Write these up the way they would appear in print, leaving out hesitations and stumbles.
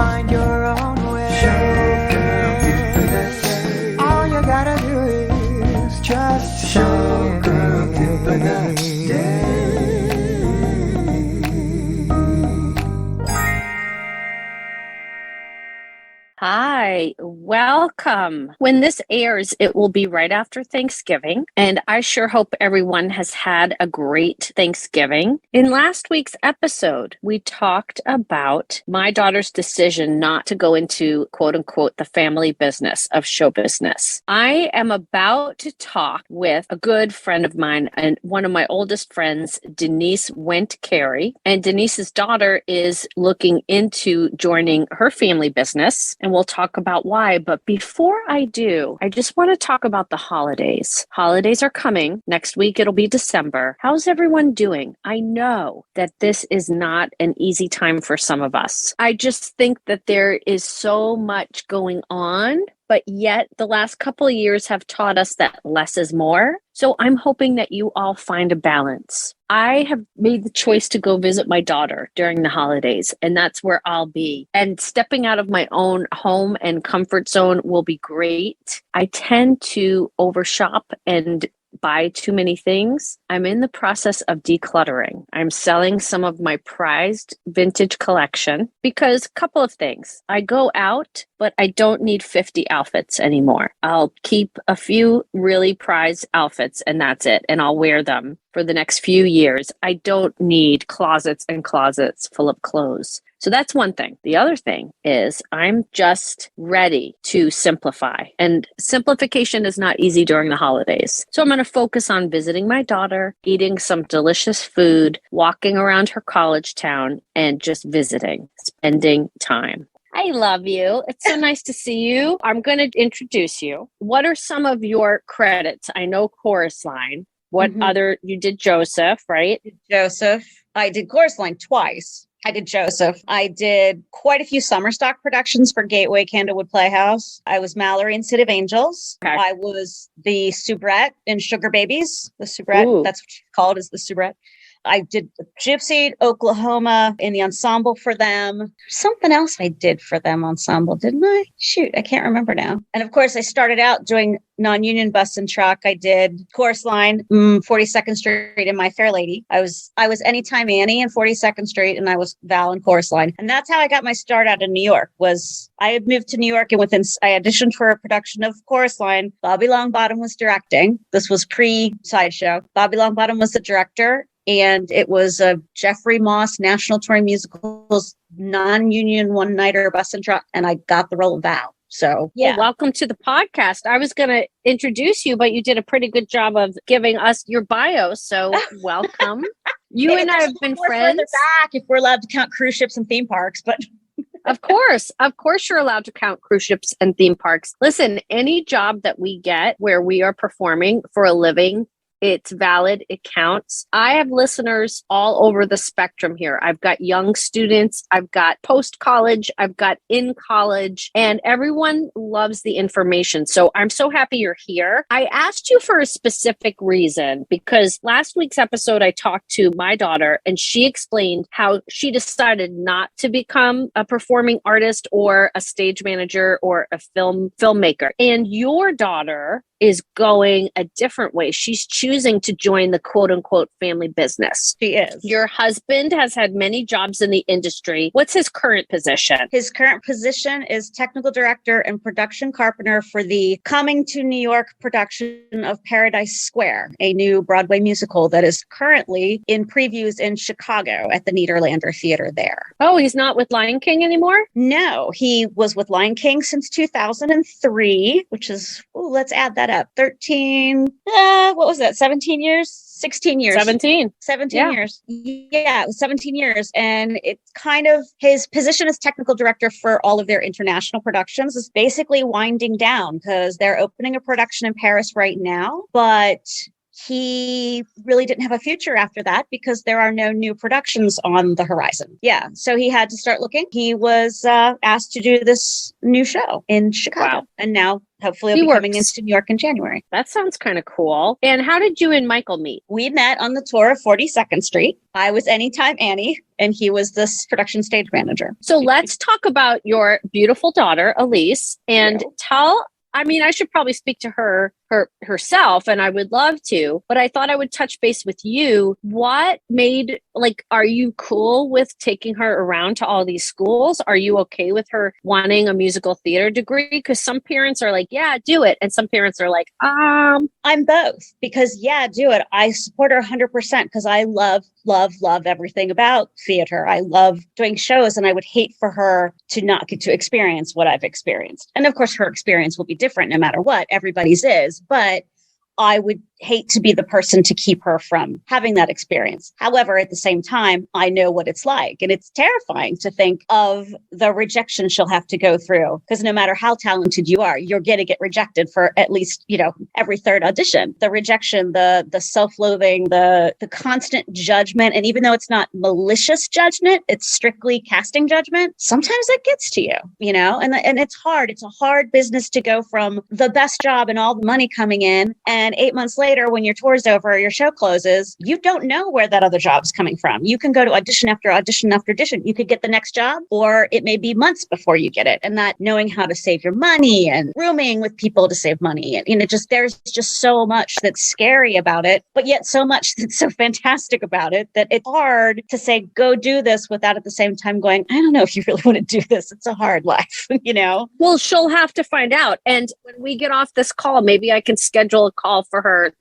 find your own way. Showgirl Tip for the day. All you gotta do is just Showgirl Tip for the day. Hi, welcome. When this airs, it will be right after Thanksgiving, and I sure hope everyone has had a great Thanksgiving. In last week's episode, we talked about my daughter's decision not to go into quote unquote the family business of show business. I am about to talk with a good friend of mine and one of my oldest friends, Denise Wendt Carey, and Denise's daughter is looking into joining her family business, and we'll talk about why. But before I do, I just want to talk about the holidays. Holidays are coming. Next week, it'll be December. How's everyone doing? I know that this is not an easy time for some of us. I just think that there is so much going on, but yet the last couple of years have taught us that less is more. So I'm hoping that you all find a balance. I have made the choice to go visit my daughter during the holidays, and that's where I'll be. And stepping out of my own home and comfort zone will be great. I tend to overshop and buy too many things. I'm in the process of decluttering. I'm selling some of my prized vintage collection because a couple of things. I go out, but I don't need 50 outfits anymore. I'll keep a few really prized outfits and that's it. And I'll wear them for the next few years. I don't need closets and closets full of clothes. So that's one thing. The other thing is I'm just ready to simplify. And simplification is not easy during the holidays. So I'm going to focus on visiting my daughter, eating some delicious food, walking around her college town, and just visiting, spending time. I love you. It's so nice to see you. I'm going to introduce you. What are some of your credits? I know Chorus Line. What other, you did Joseph, right? Joseph. I did Chorus Line twice. I did Joseph. I did quite a few summer stock productions for Gateway Candlewood Playhouse. I was Mallory in City of Angels. Okay. I was the soubrette in Sugar Babies. The soubrette, that's what she's called, is the soubrette. I did Gypsy, Oklahoma in the ensemble for them. Something else I did for them ensemble, didn't I? Shoot, I can't remember now. And of course, I started out doing non-union bus and truck. I did Chorus Line, 42nd Street in My Fair Lady. I was Anytime Annie in 42nd Street, and I was Val in Chorus Line. And that's how I got my start out in New York. Was I had moved to New York, and I auditioned for a production of Chorus Line. Bobby Longbottom was directing. This was pre-Sideshow. Bobby Longbottom was the director. And it was a Jeffrey Moss National Touring Musicals non-union one-nighter bus and truck. And I got the role of Val. So, yeah. Well, welcome to the podcast. I was going to introduce you, but you did a pretty good job of giving us your bio. So welcome. You and I have been friends. Back if we're allowed to count cruise ships and theme parks, but... Of course you're allowed to count cruise ships and theme parks. Listen, any job that we get where we are performing for a living, it's valid. It counts. I have listeners all over the spectrum here. I've got young students. I've got post-college. I've got in college, and everyone loves the information. So I'm so happy you're here. I asked you for a specific reason because last week's episode, I talked to my daughter and she explained how she decided not to become a performing artist or a stage manager or a filmmaker. And your daughter is going a different way. She's choosing to join the quote unquote family business. She is. Your husband has had many jobs in the industry. What's his current position? His current position is technical director and production carpenter for the coming to New York production of Paradise Square, a new Broadway musical that is currently in previews in Chicago at the Nederlander Theater there. Oh, he's not with Lion King anymore? No, he was with Lion King since 2003, which is, let's add that up. 13, what was that? 17 years? 16 years. 17 years. Yeah, it was 17 years. And it's kind of his position as technical director for all of their international productions is basically winding down because they're opening a production in Paris right now. But he really didn't have a future after that because there are no new productions on the horizon. Yeah. So he had to start looking. He was asked to do this new show in Chicago. Wow. And now hopefully he'll be coming into New York in January. That sounds kind of cool. And how did you and Michael meet? We met on the tour of 42nd Street. I was Anytime Annie, and he was this production stage manager. So let's talk about your beautiful daughter, Elise, and I should probably speak to herself, and I would love to, but I thought I would touch base with you. What made, are you cool with taking her around to all these schools? Are you okay with her wanting a musical theater degree? Because some parents are like, yeah, do it. And some parents are like, I'm both, because do it. I support her 100% because I love everything about theater. I love doing shows, and I would hate for her to not get to experience what I've experienced. And of course, her experience will be different no matter what. Everybody's is. But I would hate to be the person to keep her from having that experience. However, at the same time, I know what it's like. And it's terrifying to think of the rejection she'll have to go through. Because no matter how talented you are, you're going to get rejected for at least, every third audition. The rejection, the self-loathing, the constant judgment. And even though it's not malicious judgment, it's strictly casting judgment. Sometimes that gets to you, and it's hard. It's a hard business to go from the best job and all the money coming in. And 8 months later, when your tour's over, your show closes, you don't know where that other job's coming from. You can go to audition after audition after audition. You could get the next job, or it may be months before you get it. And that knowing how to save your money and rooming with people to save money. And there's just so much that's scary about it, but yet so much that's so fantastic about it that it's hard to say, go do this without at the same time going, I don't know if you really want to do this. It's a hard life, Well, she'll have to find out. And when we get off this call, maybe I can schedule a call for her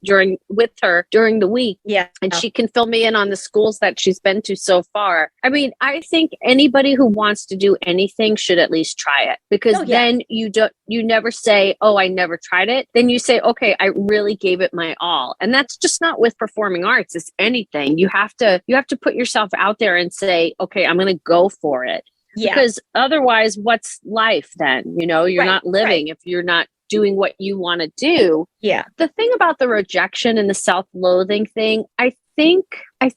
with her during the week. Yeah. And she can fill me in on the schools that she's been to so far. I mean, I think anybody who wants to do anything should at least try it, because then you never say, oh, I never tried it. Then you say, okay, I really gave it my all. And that's just not with performing arts. It's anything. You have to put yourself out there and say, okay, I'm going to go for it. Yeah. Because otherwise, what's life then? You're not living if you're not doing what you want to do. Yeah. The thing about the rejection and the self-loathing thing, I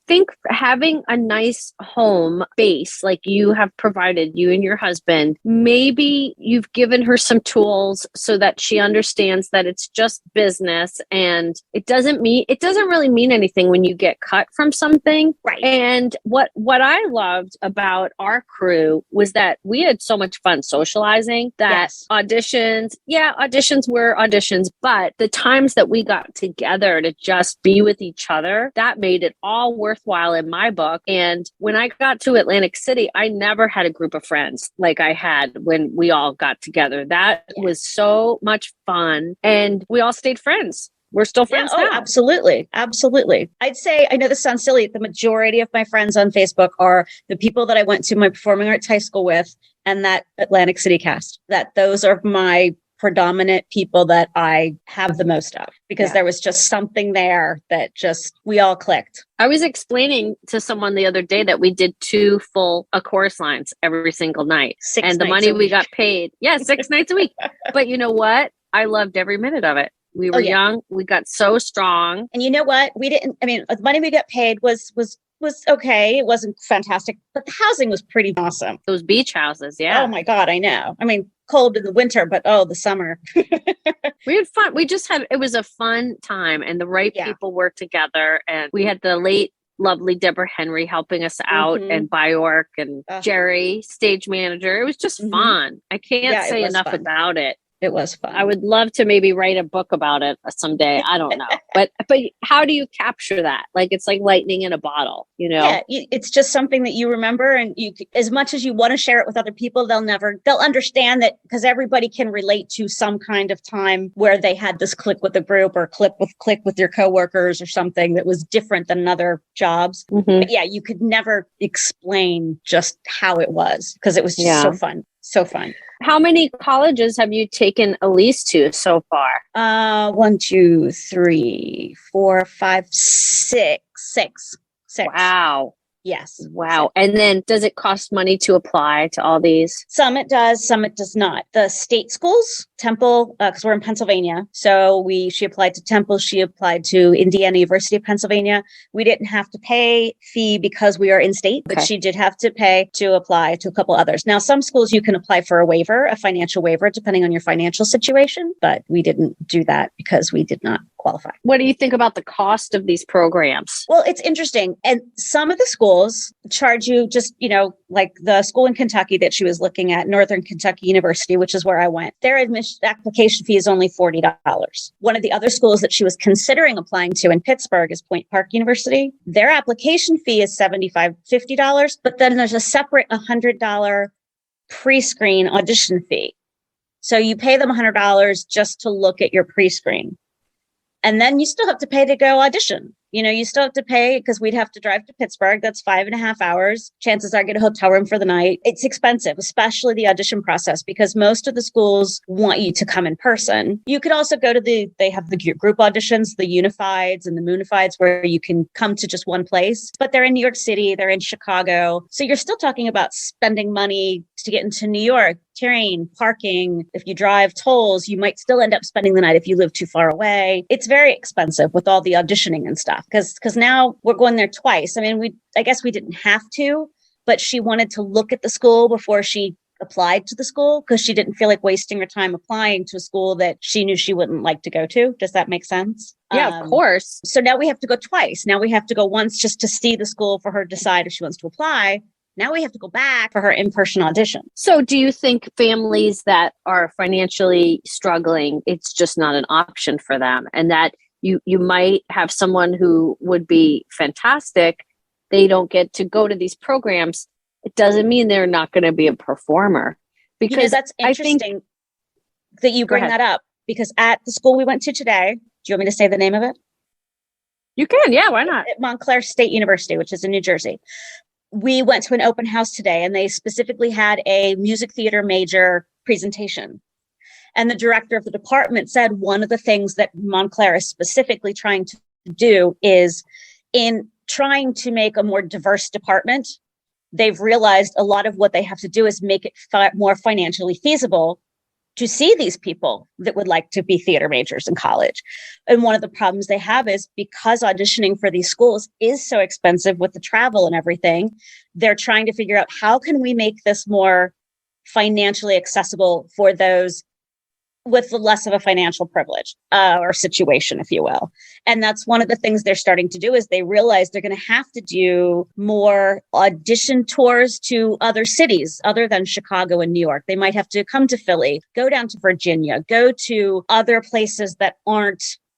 think having a nice home base like you have provided, you and your husband, maybe you've given her some tools so that she understands that it's just business, and it doesn't really mean anything when you get cut from something. Right. And what I loved about our crew was that we had so much fun socializing that auditions were auditions, but the times that we got together to just be with each other, that made it all worthwhile in my book. And when I got to Atlantic City, I never had a group of friends like I had when we all got together. That was so much fun. And we all stayed friends. We're still friends now. Absolutely. Absolutely. I'd say, I know this sounds silly, the majority of my friends on Facebook are the people that I went to my performing arts high school with and that Atlantic City cast. Those are my predominant people that I have the most of, because there was just something there that we all clicked. I was explaining to someone the other day that we did 2 full chorus lines every single night. And the money we got paid. 6 nights a week. But you know what? I loved every minute of it. We were young. We got so strong. And you know what? The money we got paid was okay. It wasn't fantastic, but the housing was pretty awesome. Those beach houses. Yeah. Oh my God. I know. Cold in the winter, but the summer. We had fun. It was a fun time, and the right people were together, and we had the late lovely Deborah Henry helping us out, and Bjork and Jerry, stage manager. It was just fun. I can't say enough about it. It was fun. I would love to maybe write a book about it someday. I don't know. But how do you capture that? It's like lightning in a bottle, Yeah, it's just something that you remember, and as much as you want to share it with other people, they'll understand that, because everybody can relate to some kind of time where they had this click with the group or click with your coworkers or something that was different than other jobs. But you could never explain just how it was, because it was just so fun. So fun. How many colleges have you taken Elise to so far? 1, 2, 3, 4, 5, 6. 6. Wow. Yes. Wow. And then does it cost money to apply to all these? Some it does, some it does not. The state schools Temple, because we're in Pennsylvania. So she applied to Temple. She applied to Indiana University of Pennsylvania. We didn't have to pay fee because we are in state, but she did have to pay to apply to a couple others. Now, some schools you can apply for a waiver, a financial waiver, depending on your financial situation, but we didn't do that because we did not qualify. What do you think about the cost of these programs? Well, it's interesting. And some of the schools charge you just, like the school in Kentucky that she was looking at, Northern Kentucky University, which is where I went. Their application fee is only $40. One of the other schools that she was considering applying to in Pittsburgh is Point Park University. Their application fee is $50, but then there's a separate $100 pre-screen audition fee. So you pay them $100 just to look at your pre-screen. And then you still have to pay to go audition. You still have to pay because we'd have to drive to Pittsburgh. That's 5.5 hours. Chances are get a hotel room for the night. It's expensive, especially the audition process, because most of the schools want you to come in person. You could also go to they have the group auditions, the Unifieds and the Moonifieds, where you can come to just one place, but they're in New York City, they're in Chicago. So you're still talking about spending money to get into New York, train, parking. If you drive, tolls, you might still end up spending the night if you live too far away. It's very expensive with all the auditioning and stuff. Because now we're going there twice. I mean, I guess we didn't have to, but she wanted to look at the school before she applied to the school because she didn't feel like wasting her time applying to a school that she knew she wouldn't like to go to. Does that make sense? Yeah, of course. So now we have to go twice. Now we have to go once just to see the school for her to decide if she wants to apply. Now we have to go back for her in-person audition. So do you think families that are financially struggling, it's just not an option for them, and that you might have someone who would be fantastic, they don't get to go to these programs, it doesn't mean they're not going to be a performer. Because that's interesting that you bring that up, because at the school we went to today, do you want me to say the name of it? You can, yeah, why not? At Montclair State University, which is in New Jersey. We went to an open house today, and they specifically had a music theater major presentation. And the director of the department said one of the things that Montclair is specifically trying to do is, in trying to make a more diverse department, they've realized a lot of what they have to do is make it more financially feasible to see these people that would like to be theater majors in college. And one of the problems they have is because auditioning for these schools is so expensive with the travel and everything, they're trying to figure out how can we make this more financially accessible for those with less of a financial privilege or situation, if you will. And that's one of the things they're starting to do is they realize they're going to have to do more audition tours to other cities other than Chicago and New York. They might have to come to Philly, go down to Virginia, go to other places that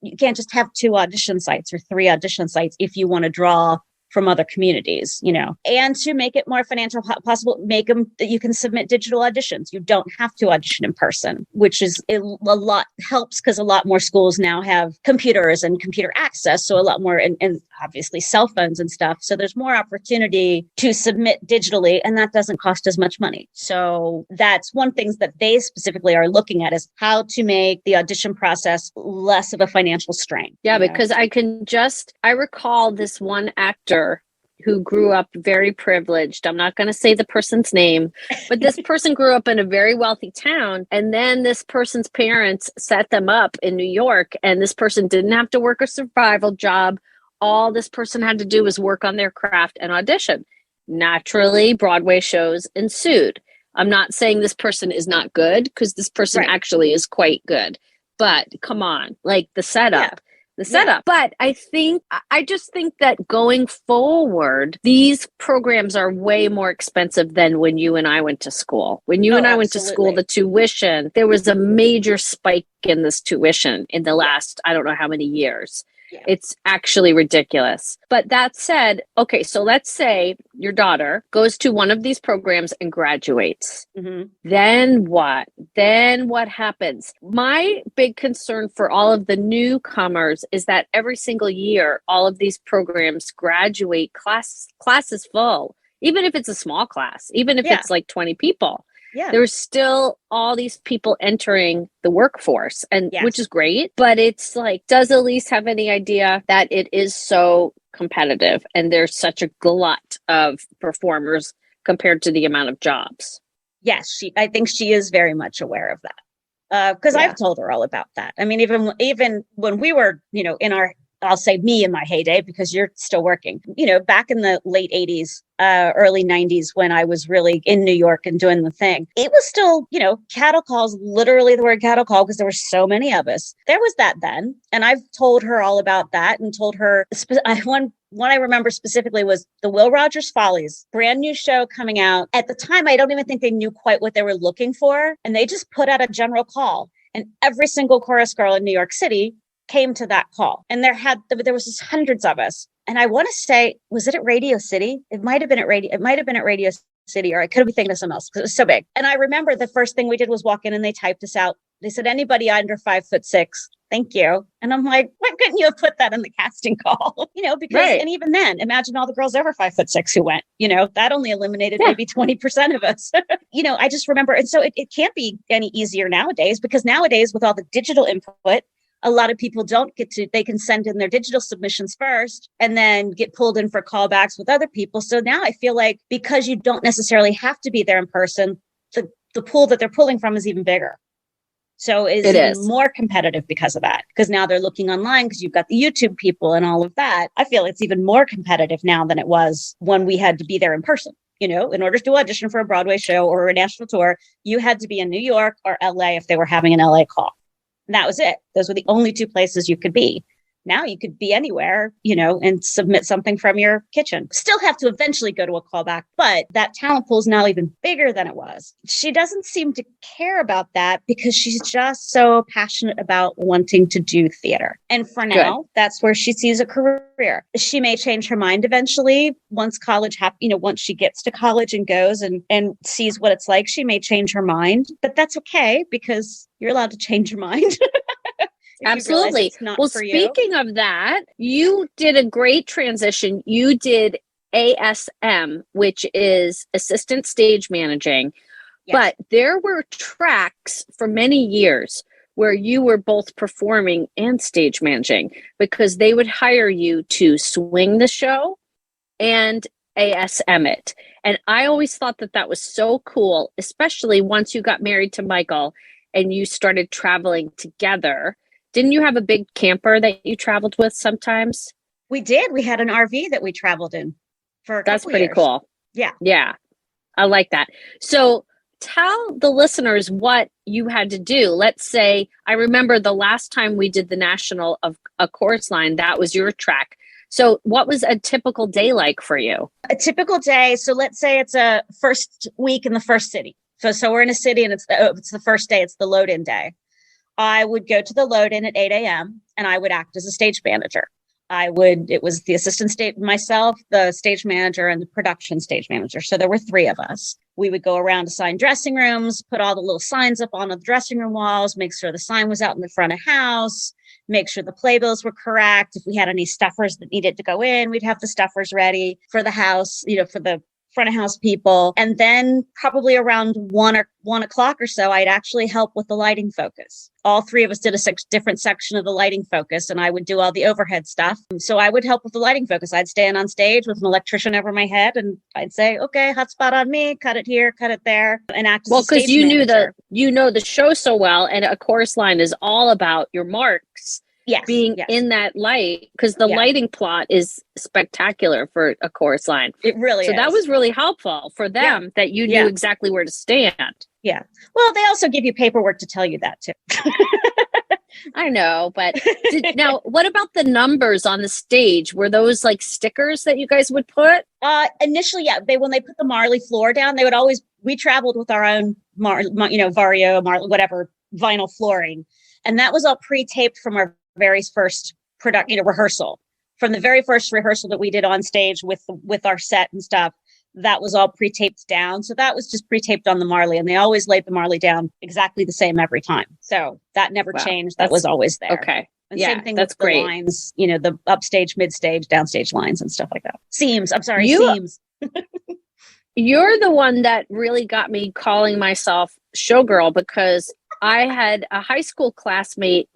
you can't just have 2 audition sites or 3 audition sites if you want to draw from other communities, and to make it more financial possible, make them that you can submit digital auditions. You don't have to audition in person, which is a lot helps because a lot more schools now have computers and computer access. So a lot more, and obviously cell phones and stuff. So there's more opportunity to submit digitally, and that doesn't cost as much money. So that's one thing that they specifically are looking at is how to make the audition process less of a financial strain. Yeah, because I recall this one actor who grew up very privileged. I'm not going to say the person's name, but this person grew up in a very wealthy town. And then this person's parents set them up in New York, and this person didn't have to work a survival job. All this person had to do was work on their craft and audition. Naturally, Broadway shows ensued. I'm not saying this person is not good, because this person actually is quite good. But come on, like the setup. But I just think that going forward, these programs are way more expensive than when you and I went to school. When you and I went to school, the tuition, there was a major spike in this tuition in the last, I don't know how many years. Yeah. It's actually ridiculous. But that said, okay, so let's say your daughter goes to one of these programs and graduates. Mm-hmm. Then what? Then what happens? My big concern for all of the newcomers is that every single year, all of these programs graduate, classes full, even if it's a small class, even if it's like 20 people. Yeah. There's still all these people entering the workforce, and which is great, but it's like, does Elise have any idea that it is so competitive and there's such a glut of performers compared to the amount of jobs? Yes, I think she is very much aware of that. Because I've told her all about that. I mean, even when we were, in our, I'll say me in my heyday, because you're still working, back in the late 80s, early 90s, when I was really in New York and doing the thing, it was still, cattle calls, literally the word cattle call, because there were so many of us. There was that then. And I've told her all about that and told her, one I remember specifically was the Will Rogers Follies, brand new show coming out. At the time, I don't even think they knew quite what they were looking for. And they just put out a general call. And every single chorus girl in New York City came to that call. And there was just hundreds of us. And I want to say, was it at Radio City? It might have been at Radio City, or I could be thinking of something else because it was so big. And I remember the first thing we did was walk in and they typed us out. They said, anybody under 5'6", thank you. And I'm like, why couldn't you have put that in the casting call? Because, right. And even then, imagine all the girls over 5'6" who went, that only eliminated maybe 20% of us. I just remember. And so it can't be any easier nowadays, because nowadays with all the digital input, a lot of people they can send in their digital submissions first and then get pulled in for callbacks with other people. So now I feel like, because you don't necessarily have to be there in person, the pool that they're pulling from is even bigger. So it is more competitive because of that, because now they're looking online, because you've got the YouTube people and all of that. I feel it's even more competitive now than it was when we had to be there in person. In order to audition for a Broadway show or a national tour, you had to be in New York or LA if they were having an LA call. And that was it. Those were the only two places you could be. Now you could be anywhere, and submit something from your kitchen. Still have to eventually go to a callback, but that talent pool is now even bigger than it was. She doesn't seem to care about that because she's just so passionate about wanting to do theater. And for now, that's where she sees a career. She may change her mind eventually once college once she gets to college and goes and sees what it's like. She may change her mind, but that's okay, because you're allowed to change your mind. Absolutely. Well, speaking of that, you did a great transition. You did ASM, which is assistant stage managing. Yes. But there were tracks for many years where you were both performing and stage managing, because they would hire you to swing the show and ASM it. And I always thought that was so cool, especially once you got married to Michael and you started traveling together. Didn't you have a big camper that you traveled with sometimes? We did. We had an RV that we traveled in for a couple That's pretty years. Cool. Yeah. Yeah. I like that. So tell the listeners what you had to do. Let's say, I remember the last time we did the National of a Chorus Line, that was your track. So what was a typical day like for you? A typical day. So let's say it's a first week in the first city. So we're in a city and it's the first day. It's the load-in day. I would go to the load-in at 8 a.m. and I would act as a stage manager. It was the assistant stage, myself, the stage manager, and the production stage manager. So there were three of us. We would go around, assign dressing rooms, put all the little signs up on the dressing room walls, make sure the sign was out in the front of house, make sure the playbills were correct. If we had any stuffers that needed to go in, we'd have the stuffers ready for the house, for the front of house people. And then probably around 1 o'clock or so, I'd actually help with the lighting focus. All three of us did a different section of the lighting focus, and I would do all the overhead stuff. So I would help with the lighting focus. I'd stand on stage with an electrician over my head, and I'd say, okay, hot spot on me, cut it here, cut it there, and act as a stage manager. You know the show so well, and a chorus line is all about your marks. Being in that light, because the lighting plot is spectacular for a chorus line. It really is. So that was really helpful for them that you knew exactly where to stand. Yeah. Well, they also give you paperwork to tell you that too. I know, but now what about the numbers on the stage? Were those like stickers that you guys would put? Initially, when they put the Marley floor down, we traveled with our own Vario, Marley, whatever, vinyl flooring. And that was all pre-taped from our very first rehearsal. From the very first rehearsal that we did on stage with our set and stuff, that was all pre-taped down. So that was just pre-taped on the Marley, and they always laid the Marley down exactly the same every time. So that never changed. That was always there. Okay. And same thing with the lines, the upstage, midstage, downstage lines and stuff like that. Seams. You're the one that really got me calling myself Showgirl, because I had a high school classmate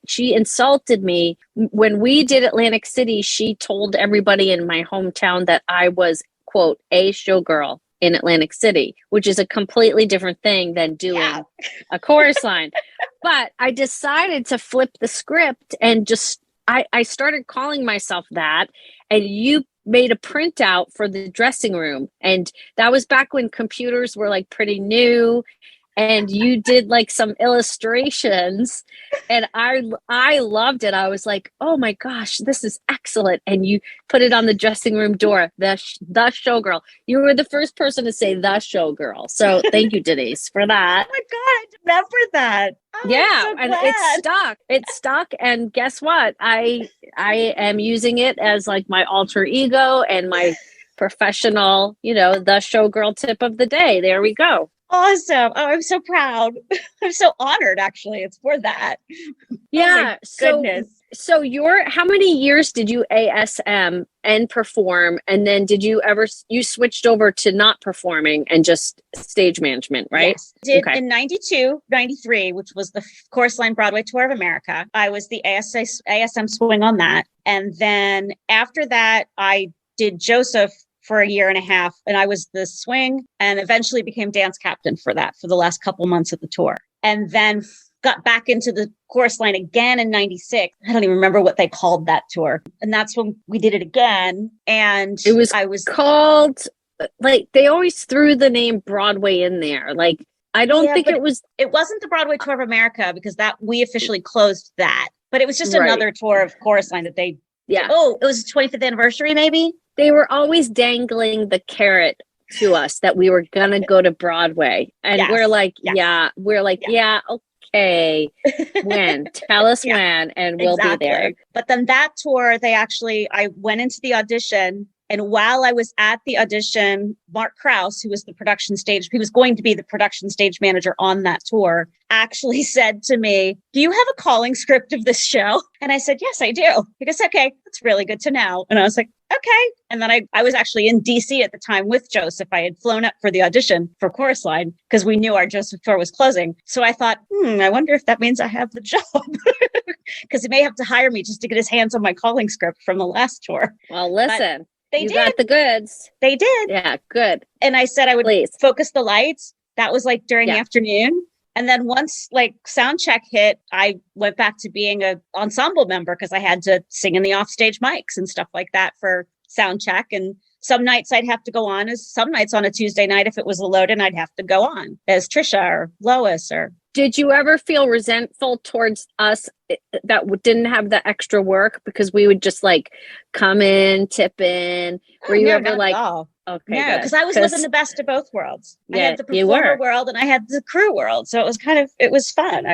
she insulted me when we did Atlantic City. She told everybody in my hometown that I was, quote, a showgirl in Atlantic City, which is a completely different thing than doing a chorus line. But I decided to flip the script and just, I started calling myself that. And you made a printout for the dressing room. And that was back when computers were like pretty new. And you did like some illustrations, and I loved it. I was like, oh my gosh, this is excellent. And you put it on the dressing room door, the showgirl. You were the first person to say the showgirl. So thank you, Denise, for that. Oh my God, I remember that. Oh, Yeah, I'm so and glad. it's stuck. And guess what? I am using it as like my alter ego and my professional, the showgirl tip of the day. There we go. Awesome. Oh, I'm so proud. I'm so honored, actually. It's for that. Yeah. Oh goodness. So how many years did you ASM and perform? And then you switched over to not performing and just stage management, right? Yes. Did in 92, 93, which was the Chorus Line Broadway Tour of America. I was the ASM swing on that. And then after that, I did Joseph for a year and a half, and I was the swing and eventually became dance captain for that for the last couple months of the tour. And then got back into the Chorus Line again in 96. I don't even remember what they called that tour. And that's when we did it again. And I was called, like, they always threw the name Broadway in there. Like, I don't think it was. It wasn't the Broadway Tour of America, because that we officially closed that. But it was just another tour of Chorus Line that they. Yeah. Oh, it was the 25th anniversary, maybe? They were always dangling the carrot to us that we were going to go to Broadway. And we're like, okay. When? Tell us when, and we'll be there. But then that tour, I went into the audition. And while I was at the audition, Mark Krause, who was he was going to be the production stage manager on that tour, actually said to me, do you have a calling script of this show? And I said, yes, I do. He goes, okay, that's really good to know. And I was like, okay. And then I was actually in DC at the time with Joseph. I had flown up for the audition for Chorus Line because we knew our Joseph tour was closing. So I thought, I wonder if that means I have the job, because he may have to hire me just to get his hands on my calling script from the last tour. Well, listen. They got the goods. They did. Yeah, good. And I said I would focus the lights. That was like during the afternoon. And then once like sound check hit, I went back to being an ensemble member because I had to sing in the offstage mics and stuff like that for sound check. And some nights I'd have to go on some nights on a Tuesday night, if it was a load-in, I'd have to go on as Trisha or Lois or. Did you ever feel resentful towards us that didn't have the extra work because we would just like come in, tip in? Were you ever like, okay, no, because I was living the best of both worlds. I had the performer world and I had the crew world. So it was fun.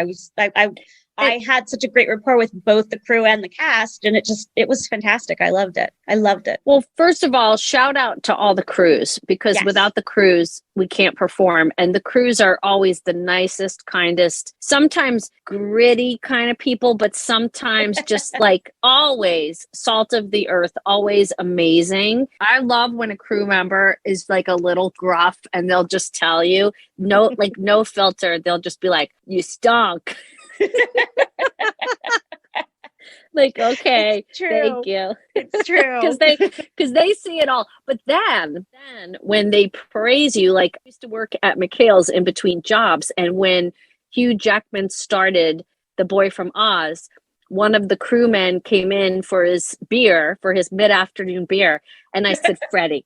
I had such a great rapport with both the crew and the cast, and it was fantastic. I loved it. Well, first of all, shout out to all the crews, because without the crews, we can't perform. And the crews are always the nicest, kindest, sometimes gritty kind of people, but sometimes just like always salt of the earth, always amazing. I love when a crew member is like a little gruff and they'll just tell you, no filter. They'll just be like, you stunk. Like, okay, thank you. It's true. Because they see it all. But then when they praise you, like I used to work at McHale's in between jobs, and when Hugh Jackman started The Boy from Oz, one of the crewmen came in for his mid-afternoon beer, and I said, Freddie,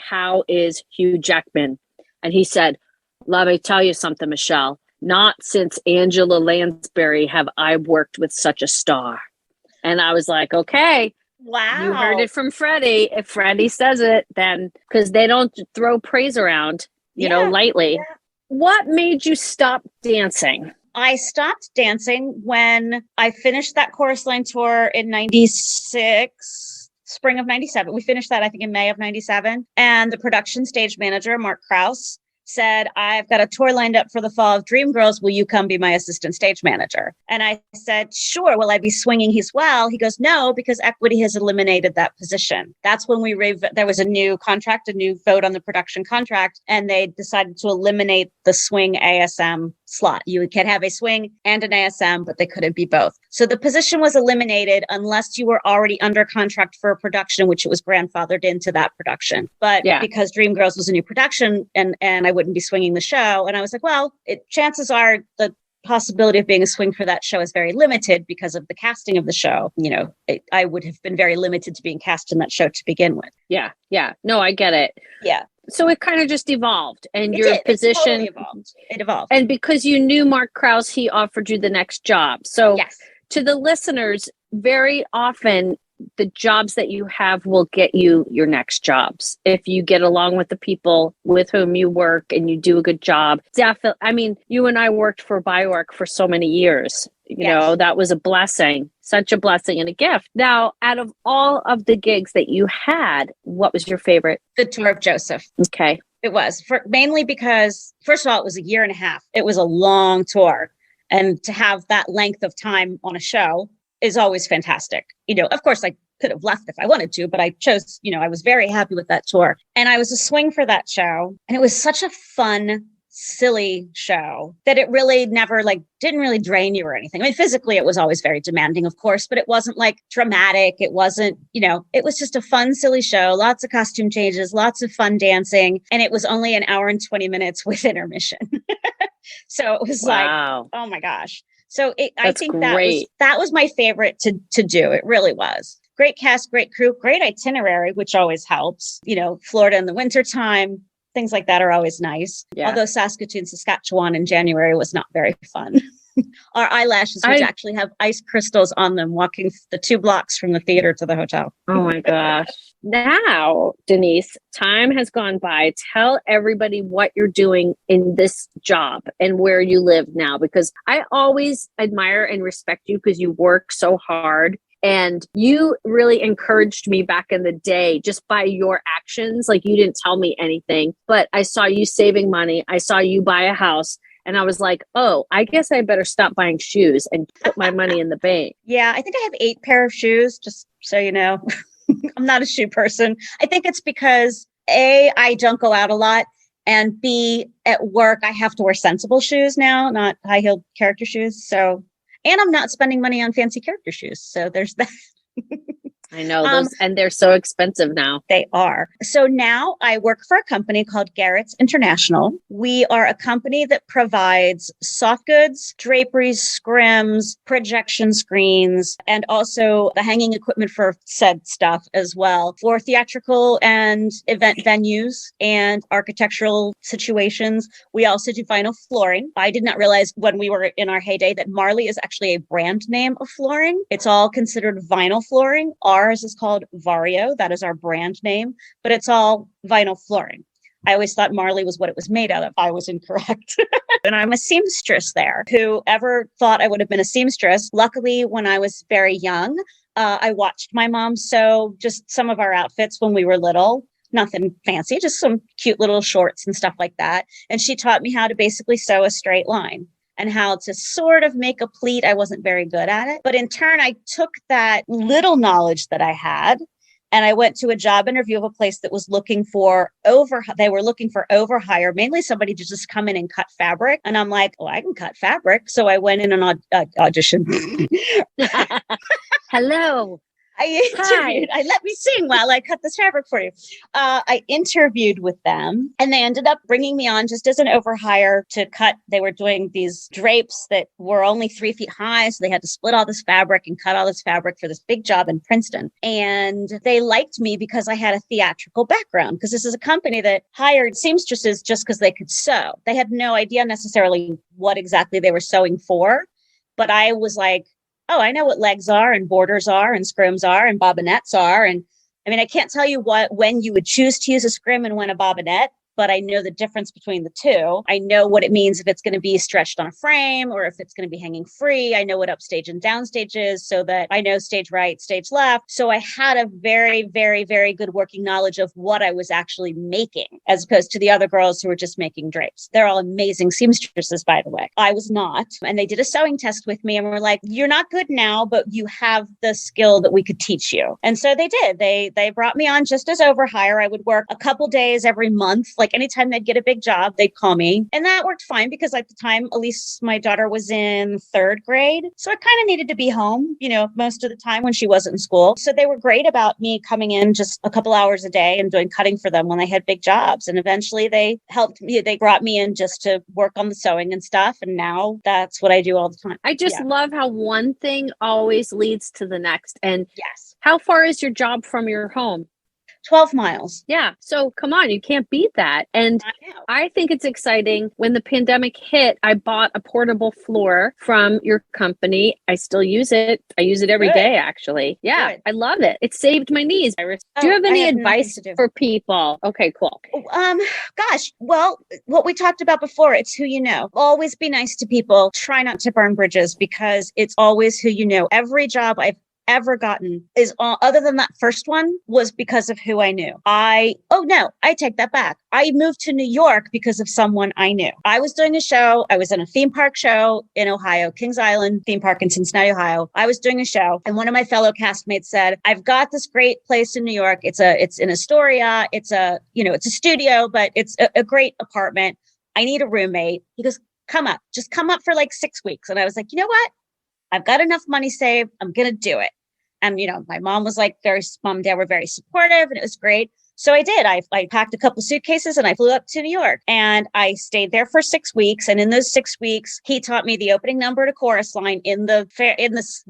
how is Hugh Jackman? And he said, let me tell you something, Michelle. Not since Angela Lansbury have I worked with such a star. And I was like, okay. Wow. You heard it from Freddie. If Freddie says it, then, because they don't throw praise around, lightly. Yeah. What made you stop dancing? I stopped dancing when I finished that Chorus Line tour in 96, spring of 97. We finished that, I think, in May of 97. And the production stage manager, Mark Krause, said, I've got a tour lined up for the fall of Dreamgirls. Will you come be my assistant stage manager? And I said, sure. Will I be swinging as well? He goes, no, because Equity has eliminated that position. That's when there was a new contract, a new vote on the production contract, and they decided to eliminate the swing ASM slot. You could have a swing and an ASM, but they couldn't be both. So the position was eliminated unless you were already under contract for a production, which it was grandfathered into that production. But because Dreamgirls was a new production and I wouldn't be swinging the show. And I was like, well, chances are the possibility of being a swing for that show is very limited because of the casting of the show. You know, I would have been very limited to being cast in that show to begin with. Yeah. Yeah. No, I get it. Yeah. So it kind of just evolved, and It your did. position It evolved. And because you knew Mark Krause, he offered you the next job. So yes. To the listeners, very often the jobs that you have will get you your next jobs. If you get along with the people with whom you work and you do a good job. Definitely. I mean, you and I worked for Bioarc for so many years. You know, that was a blessing, such a blessing and a gift. Now, out of all of the gigs that you had, what was your favorite? The Tour of Joseph. Okay. It was mainly because, first of all, it was a year and a half. It was a long tour. And to have that length of time on a show is always fantastic. You know, of course, I could have left if I wanted to, but I chose, you know, I was very happy with that tour. And I was a swing for that show. And it was such a fun, silly show that it really never didn't really drain you or anything. I mean, physically, it was always very demanding, of course, but it wasn't like dramatic. It wasn't, you know, it was just a fun, silly show. Lots of costume changes, lots of fun dancing. And it was only an hour and 20 minutes with intermission. So it was like, oh my gosh. So I think that was my favorite to do. It really was. Great cast, great crew, great itinerary, which always helps. You know, Florida in the wintertime, things like that are always nice. Yeah. Although Saskatoon, Saskatchewan in January was not very fun. Our eyelashes, which actually have ice crystals on them, walking the 2 blocks from the theater to the hotel. Oh my gosh. Now, Denise, time has gone by. Tell everybody what you're doing in this job and where you live now, because I always admire and respect you because you work so hard. And you really encouraged me back in the day just by your actions. Like, you didn't tell me anything, but I saw you saving money. I saw you buy a house. And I was like, oh, I guess I better stop buying shoes and put my money in the bank. Yeah, I think I have 8 pair of shoes, just so you know. I'm not a shoe person. I think it's because A, I don't go out a lot. And B, at work, I have to wear sensible shoes now, not high-heeled character shoes. So, and I'm not spending money on fancy character shoes. So there's that. I know those, and they're so expensive now. They are. So now I work for a company called Garrett's International. We are a company that provides soft goods, draperies, scrims, projection screens, and also the hanging equipment for said stuff as well for theatrical and event venues and architectural situations. We also do vinyl flooring. I did not realize when we were in our heyday that Marley is actually a brand name of flooring. It's all considered vinyl flooring. Ours is called Vario. That is our brand name, but it's all vinyl flooring. I always thought Marley was what it was made out of. I was incorrect. And I'm a seamstress there. Whoever thought I would have been a seamstress? Luckily, when I was very young, I watched my mom sew just some of our outfits when we were little. Nothing fancy, just some cute little shorts and stuff like that. And she taught me how to basically sew a straight line and how to sort of make a pleat. I wasn't very good at it. But in turn, I took that little knowledge that I had and I went to a job interview of a place that was looking for they were looking for overhire, mainly somebody to just come in and cut fabric. And I'm like, oh, I can cut fabric. So I went in and auditioned. Hello. I interviewed. Let me sing while I cut this fabric for you. I interviewed with them and they ended up bringing me on just as an overhire to cut. They were doing these drapes that were only 3 feet high. So they had to split all this fabric and cut all this fabric for this big job in Princeton. And they liked me because I had a theatrical background, because this is a company that hired seamstresses just because they could sew. They had no idea necessarily what exactly they were sewing for. But I was like, oh, I know what legs are and borders are and scrims are and bobbinettes are. And I mean, I can't tell you when you would choose to use a scrim and when a bobbinette, but I know the difference between the two. I know what it means if it's going to be stretched on a frame or if it's going to be hanging free. I know what upstage and downstage is, so that I know stage right, stage left. So I had a very, very, very good working knowledge of what I was actually making, as opposed to the other girls who were just making drapes. They're all amazing seamstresses, by the way. I was not. And they did a sewing test with me and were like, you're not good now, but you have the skill that we could teach you. And so they did. They brought me on just as overhire. I would work a couple days every month, Like anytime they'd get a big job, they'd call me. And that worked fine because at the time, Elise, my daughter, was in 3rd grade. So I kind of needed to be home, most of the time when she wasn't in school. So they were great about me coming in just a couple hours a day and doing cutting for them when they had big jobs. And eventually they helped me. They brought me in just to work on the sewing and stuff. And now that's what I do all the time. I just love how one thing always leads to the next. And yes. How far is your job from your home? 12 miles. Yeah. So come on, you can't beat that. And I think it's exciting. When the pandemic hit, I bought a portable floor from your company. I still use it. I use it every day, actually. Yeah. Good. I love it. It saved my knees. Do you have any advice for people? Okay, cool. Gosh, well, what we talked about before, it's who you know. Always be nice to people. Try not to burn bridges because it's always who you know. Every job I've ever gotten is all, other than that first one, was because of who I knew. I take that back. I moved to New York because of someone I knew. I was doing a show. I was in a theme park show in Ohio, Kings Island theme park in Cincinnati, Ohio. I was doing a show and one of my fellow castmates said, I've got this great place in New York. It's in Astoria. It's a studio, but it's a great apartment. I need a roommate. He goes, just come up for like 6 weeks. And I was like, you know what? I've got enough money saved. I'm going to do it. And, my mom was like, mom and dad were very supportive and it was great. So I did. I packed a couple suitcases and I flew up to New York and I stayed there for 6 weeks. And in those 6 weeks, he taught me the opening number to Chorus Line in the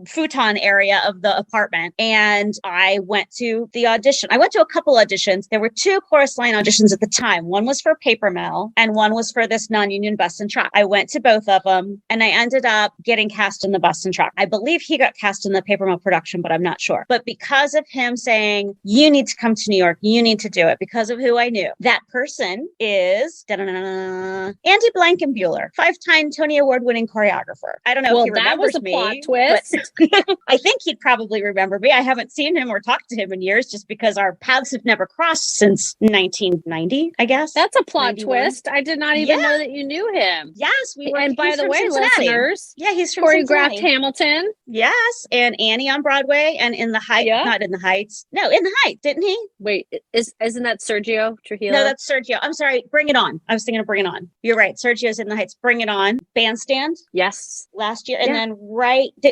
futon area of the apartment. And I went to the audition. I went to a couple auditions. There were 2 Chorus Line auditions at the time. One was for Paper Mill and one was for this non-union bus and truck. I went to both of them and I ended up getting cast in the bus and truck. I believe he got cast in the Paper Mill production, but I'm not sure. But because of him saying, you need to come to New York, you need to do it, because of who I knew. That person is Andy Blankenbuehler, 5-time Tony Award winning choreographer. I don't know if he remembers me. That was a plot twist. I think he'd probably remember me. I haven't seen him or talked to him in years just because our paths have never crossed since 1990, I guess. That's a plot 91. Twist. I did not even know that you knew him. Yes, we were. And by the way, listeners, he's from choreographed Hamilton. Yes, and Annie on Broadway and in the Heights. Not in the Heights. No, in the Heights, didn't he? Wait, isn't that Sergio Trujillo? No, that's Sergio. I'm sorry. Bring It On. I was thinking of Bring It On. You're right. Sergio's in the Heights. Bring It On. Bandstand. Yes. Last year. And then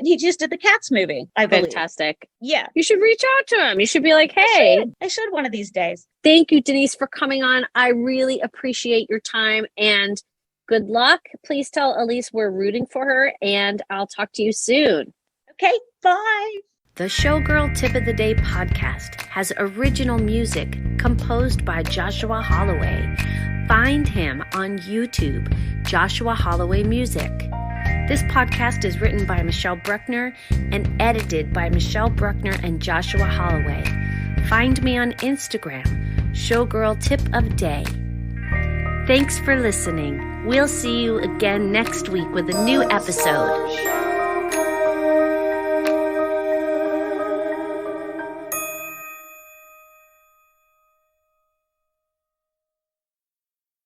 he just did the Cats movie, I believe. Fantastic. Yeah. You should reach out to him. You should be like, hey. I should one of these days. Thank you, Denise, for coming on. I really appreciate your time and good luck. Please tell Elise we're rooting for her and I'll talk to you soon. Okay. Bye. The Showgirl Tip of the Day podcast has original music composed by Joshua Holloway. Find him on YouTube, Joshua Holloway Music. This podcast is written by Michelle Bruckner and edited by Michelle Bruckner and Joshua Holloway. Find me on Instagram, Showgirl Tip of Day. Thanks for listening. We'll see you again next week with a new episode.